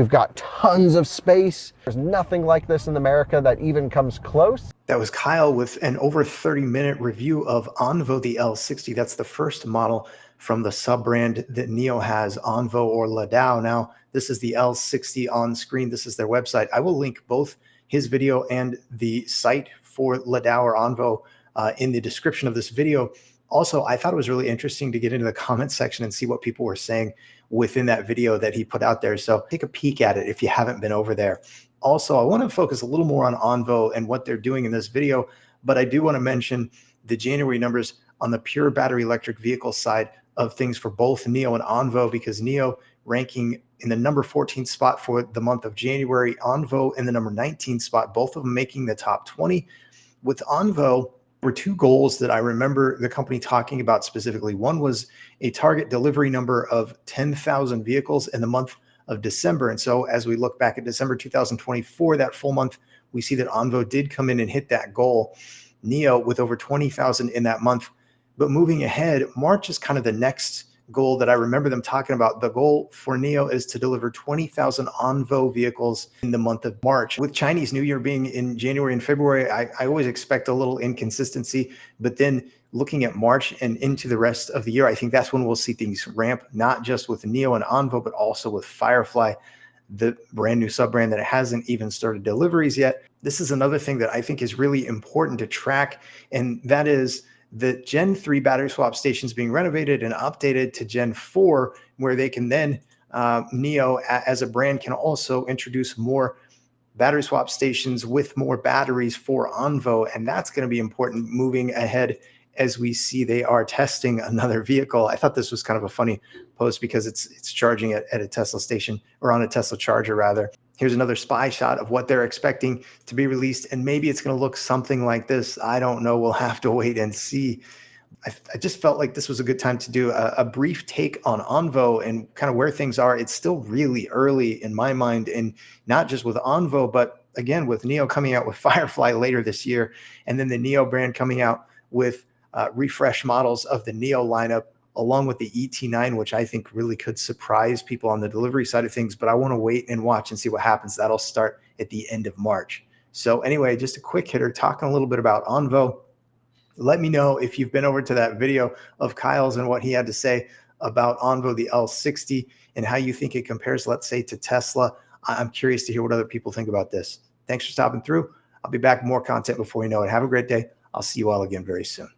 We've got tons of space. There's nothing like this in America that even comes close. That was Kyle with an over 30-minute review of onvo the L60. That's the first model from the sub-brand that NIO has, onvo or Ladao. Now, this is the L60 on screen. This is their website. I will link both his video and the site for Ladao or onvo in the description of this video. Also, I thought it was really interesting to get into the comment section and see what people were saying within that video that he put out there. So take a peek at it if you haven't been over there. Also, I want to focus a little more on onvo and what they're doing in this video, but I do want to mention the January numbers on the pure battery electric vehicle side of things for both NIO and onvo, because NIO ranking in the number 14 spot for the month of January, onvo in the number 19 spot, both of them making the top 20. With onvo, were two goals that I remember the company talking about specifically. One was a target delivery number of 10,000 vehicles in the month of December. And so as we look back at December 2024, that full month, we see that onvo did come in and hit that goal. NIO with over 20,000 in that month. But moving ahead, March is kind of the next goal that I remember them talking about. The goal for NIO is to deliver 20,000 onvo vehicles in the month of March. With Chinese New Year being in January and February, I always expect a little inconsistency, but then looking at March and into the rest of the year, I think that's when we'll see things ramp, not just with NIO and onvo, but also with Firefly, the brand new sub-brand that hasn't even started deliveries yet. This is another thing that I think is really important to track, and that is the Gen 3 battery swap stations being renovated and updated to Gen 4, where they can then, NIO as a brand can also introduce more battery swap stations with more batteries for onvo. And that's going to be important moving ahead as we see they are testing another vehicle. I thought this was kind of a funny post because it's charging at a Tesla station, or on a Tesla charger rather. Here's another spy shot of what they're expecting to be released, and maybe it's going to look something like this. I don't know. We'll have to wait and see. I just felt like this was a good time to do a brief take on onvo and kind of where things are. It's still really early in my mind, and not just with onvo, but again, with NIO coming out with Firefly later this year, and then the NIO brand coming out with refresh models of the NIO lineup, along with the ET9, which I think really could surprise people on the delivery side of things. But I want to wait and watch and see what happens. That'll start at the end of March. So anyway, just a quick hitter talking a little bit about onvo. Let me know if you've been over to that video of Kyle's and what he had to say about onvo the L60 and how you think it compares, let's say, to Tesla. I'm curious to hear what other people think about this. Thanks for stopping through. I'll be back with more content before you know it. Have a great day. I'll see you all again very soon.